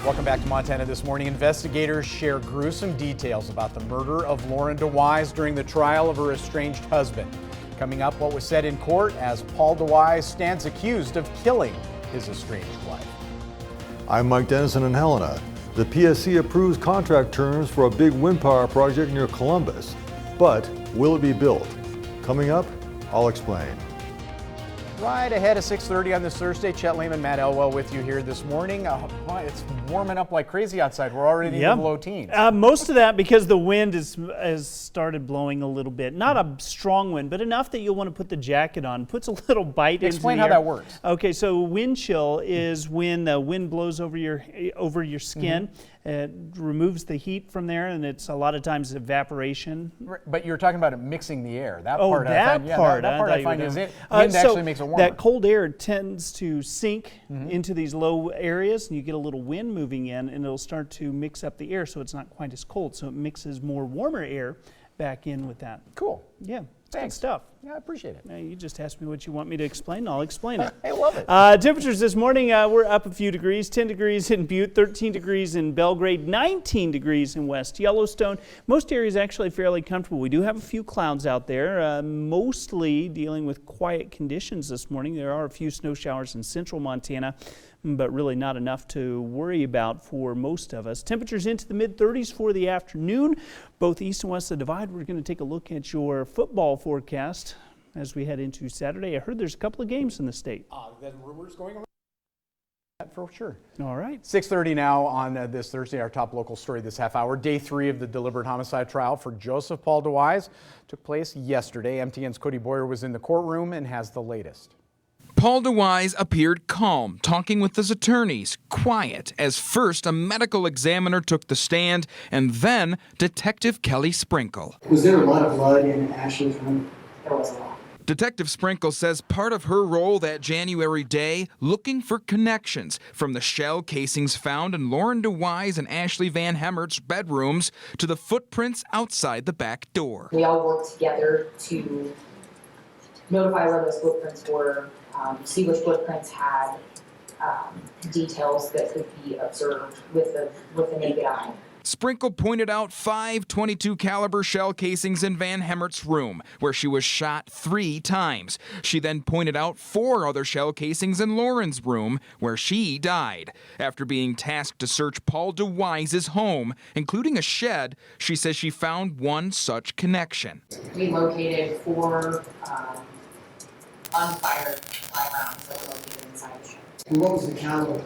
Welcome back to Montana This Morning. Investigators share gruesome details about the murder of Lauren DeWise during the trial of her estranged husband. Coming up, what was said in court as Paul DeWise stands accused of killing his estranged wife. I'm Mike Dennison in Helena. The PSC approves contract terms for a big wind power project near Columbus. But will it be built? Coming up, I'll explain. Right ahead at 6:30 on this Thursday, Chet Lehman, Matt Elwell with you here this morning. It's warming up like crazy outside. We're already in the low teens. Most of that because the wind has started blowing a little bit. Not a strong wind, but enough that you'll want to put the jacket on. Puts a little bite into the air. Explain how that works. Okay, so wind chill is when the wind blows over your skin. It removes the heat from there, and it's a lot of times evaporation. But you're talking about it mixing the air. That part I find is it. Wind actually makes it warmer. That cold air tends to sink into these low areas, and you get a little wind moving in, and it'll start to mix up the air, so it's not quite as cold. So it mixes more warmer air back in with that. Cool. Yeah. Thanks. Good stuff. Yeah, I appreciate it. Now, you just asked me what you want me to explain, and I'll explain it. I love it. Temperatures this morning, we're up a few degrees. 10 degrees in Butte, 13 degrees in Belgrade, 19 degrees in West Yellowstone. Most areas actually fairly comfortable. We do have a few clouds out there, mostly dealing with quiet conditions this morning. There are a few snow showers in central Montana, but really not enough to worry about for most of us. Temperatures into the mid-30s for the afternoon, both east and west of the divide. We're going to take a look at your football forecast as we head into Saturday. I heard there's a couple of games in the state. The rumors going around? For sure. All right. 6:30 now on this Thursday, our top local story this half hour. Day 3 of the deliberate homicide trial for Joseph Paul DeWise took place yesterday. MTN's Cody Boyer was in the courtroom and has the latest. Paul DeWise appeared calm, talking with his attorneys, quiet, as first a medical examiner took the stand and then Detective Kelly Sprinkle. Was there a lot of blood in Ashley's room? There was a lot. Detective Sprinkle says part of her role that January day, looking for connections from the shell casings found in Lauren DeWise and Ashley Van Hemmert's bedrooms to the footprints outside the back door. We all worked together to notify where those footprints were, see which footprints had details that could be observed with the naked eye. Sprinkle pointed out 5 .22 caliber shell casings in Van Hemmert's room, where she was shot 3 times. She then pointed out 4 other shell casings in Lauren's room, where she died. After being tasked to search Paul DeWise's home, including a shed, she says she found one such connection. We located 4 unfired live rounds that were located inside the shed. And what was the caliber?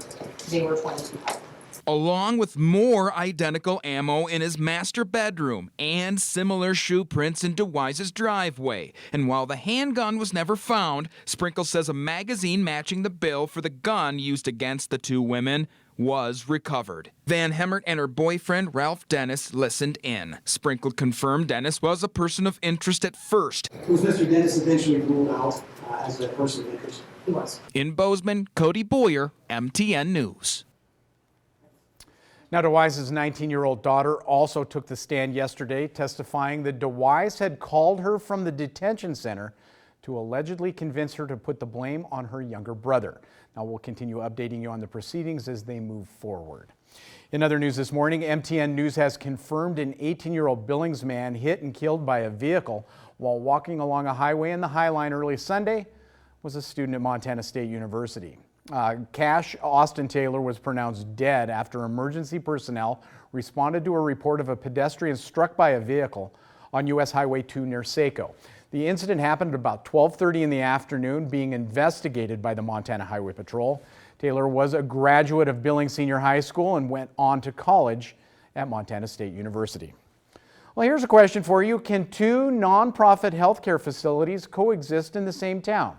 They were 22 caliber. Along with more identical ammo in his master bedroom and similar shoe prints in DeWise's driveway. And while the handgun was never found, Sprinkle says a magazine matching the bill for the gun used against the 2 women was recovered. Van Hemmert and her boyfriend, Ralph Dennis, listened in. Sprinkle confirmed Dennis was a person of interest at first. Was Mr. Dennis eventually ruled out as a person of interest? He was. In Bozeman, Cody Boyer, MTN News. Now, DeWise's 19-year-old daughter also took the stand yesterday, testifying that DeWise had called her from the detention center to allegedly convince her to put the blame on her younger brother. Now, we'll continue updating you on the proceedings as they move forward. In other news this morning, MTN News has confirmed an 18-year-old Billings man hit and killed by a vehicle while walking along a highway in the High Line early Sunday was a student at Montana State University. Cash Austin Taylor was pronounced dead after emergency personnel responded to a report of a pedestrian struck by a vehicle on U.S. Highway 2 near Saco. The incident happened at about 12:30 in the afternoon, being investigated by the Montana Highway Patrol. Taylor was a graduate of Billings Senior High School and went on to college at Montana State University. Well, here's a question for you. Can 2 nonprofit healthcare facilities coexist in the same town?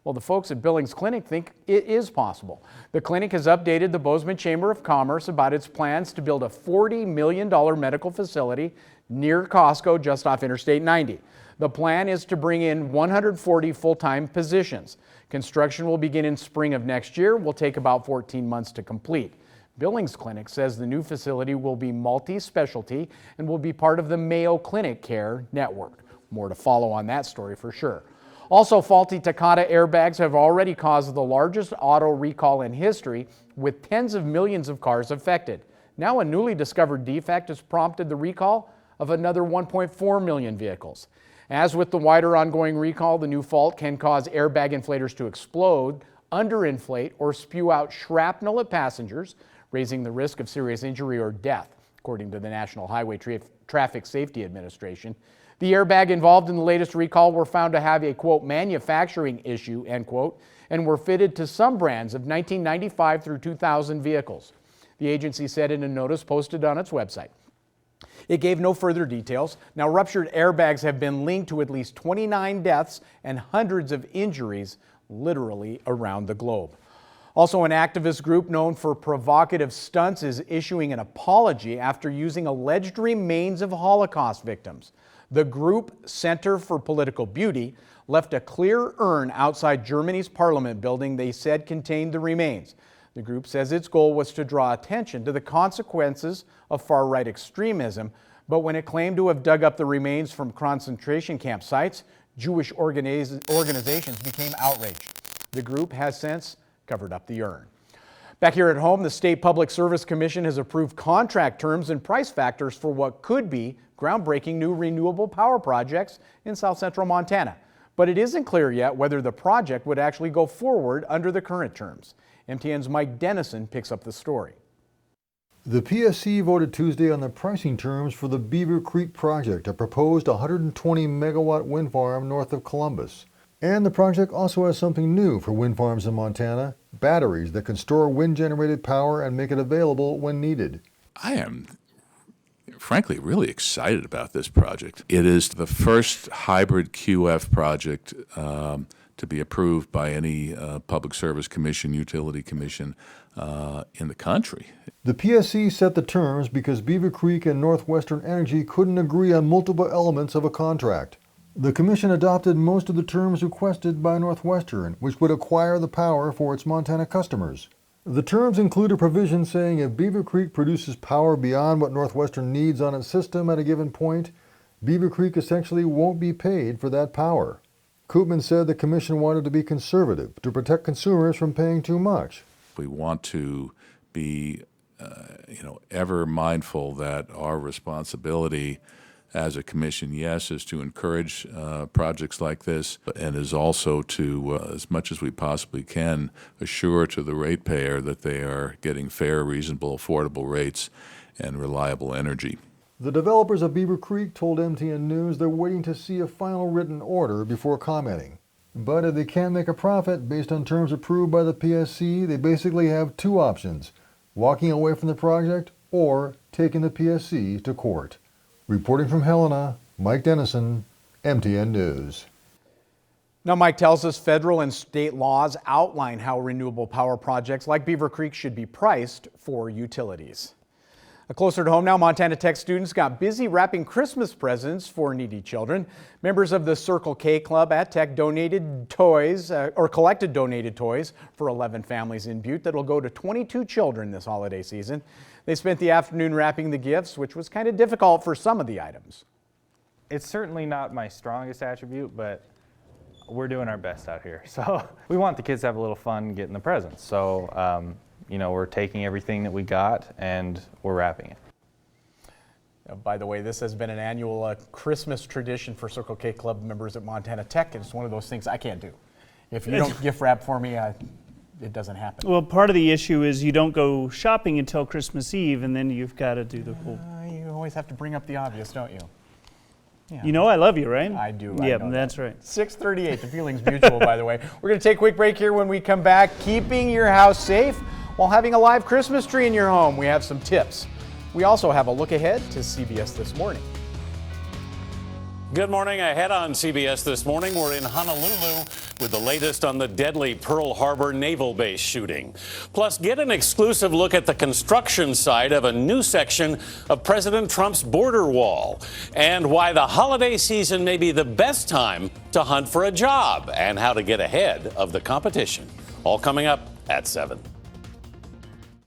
Well, the folks at Billings Clinic think it is possible. The clinic has updated the Bozeman Chamber of Commerce about its plans to build a $40 million medical facility near Costco just off Interstate 90. The plan is to bring in 140 full-time positions. Construction will begin in spring of next year, will take about 14 months to complete. Billings Clinic says the new facility will be multi-specialty and will be part of the Mayo Clinic Care network. More to follow on that story for sure. Also, faulty Takata airbags have already caused the largest auto recall in history, with tens of millions of cars affected. Now a newly discovered defect has prompted the recall of another 1.4 million vehicles. As with the wider ongoing recall, the new fault can cause airbag inflators to explode, underinflate, or spew out shrapnel at passengers, raising the risk of serious injury or death, according to the National Highway Traffic Safety Administration. The airbag involved in the latest recall were found to have a, quote, manufacturing issue, end quote, and were fitted to some brands of 1995 through 2000 vehicles. The agency said in a notice posted on its website. It gave no further details. Now, ruptured airbags have been linked to at least 29 deaths and hundreds of injuries literally around the globe. Also, an activist group known for provocative stunts is issuing an apology after using alleged remains of Holocaust victims. The group, Center for Political Beauty, left a clear urn outside Germany's parliament building they said contained the remains. The group says its goal was to draw attention to the consequences of far-right extremism, but when it claimed to have dug up the remains from concentration camp sites, Jewish organizations became outraged. The group has since covered up the urn. Back here at home, the State Public Service Commission has approved contract terms and price factors for what could be groundbreaking new renewable power projects in south central Montana. But it isn't clear yet whether the project would actually go forward under the current terms. MTN's Mike Dennison picks up the story. The PSC voted Tuesday on the pricing terms for the Beaver Creek project, a proposed 120 megawatt wind farm north of Columbus. And the project also has something new for wind farms in Montana: batteries that can store wind-generated power and make it available when needed. I am frankly really excited about this project. It is the first hybrid QF project to be approved by any public service commission, utility commission in the country. The PSC set the terms because Beaver Creek and Northwestern Energy couldn't agree on multiple elements of a contract. The commission adopted most of the terms requested by Northwestern, which would acquire the power for its Montana customers. The terms include a provision saying if Beaver Creek produces power beyond what Northwestern needs on its system at a given point, Beaver Creek essentially won't be paid for that power. Koopman said the commission wanted to be conservative to protect consumers from paying too much. We want to be, ever mindful that our responsibility as a commission, yes, is to encourage projects like this, and is also to, as much as we possibly can, assure to the ratepayer that they are getting fair, reasonable, affordable rates and reliable energy. The developers of Beaver Creek told MTN News they're waiting to see a final written order before commenting. But if they can't make a profit based on terms approved by the PSC, they basically have two options: walking away from the project or taking the PSC to court. Reporting from Helena, Mike Dennison, MTN News. Now, Mike tells us federal and state laws outline how renewable power projects like Beaver Creek should be priced for utilities. Closer to home now, Montana Tech students got busy wrapping Christmas presents for needy children. Members of the Circle K Club at Tech collected donated toys for 11 families in Butte that will go to 22 children this holiday season. They spent the afternoon wrapping the gifts, which was kind of difficult for some of the items. It's certainly not my strongest attribute, but we're doing our best out here. So we want the kids to have a little fun getting the presents. So, we're taking everything that we got and we're wrapping it. By the way, this has been an annual Christmas tradition for Circle K Club members at Montana Tech, and it's one of those things I can't do. If you don't gift wrap for me, it doesn't happen. Well, part of the issue is you don't go shopping until Christmas Eve, and then you've got to do the whole. You always have to bring up the obvious, don't you? Yeah. You know I love you, right? I do. Yeah, I know that's that. right. 6:38. The feeling's mutual, by the way. We're going to take a quick break here. When we come back, keeping your house safe while having a live Christmas tree in your home. We have some tips. We also have a look ahead to CBS This Morning. Good morning. Ahead on CBS This Morning, we're in Honolulu with the latest on the deadly Pearl Harbor Naval Base shooting. Plus, get an exclusive look at the construction site of a new section of President Trump's border wall, and why the holiday season may be the best time to hunt for a job, and how to get ahead of the competition. All coming up at 7.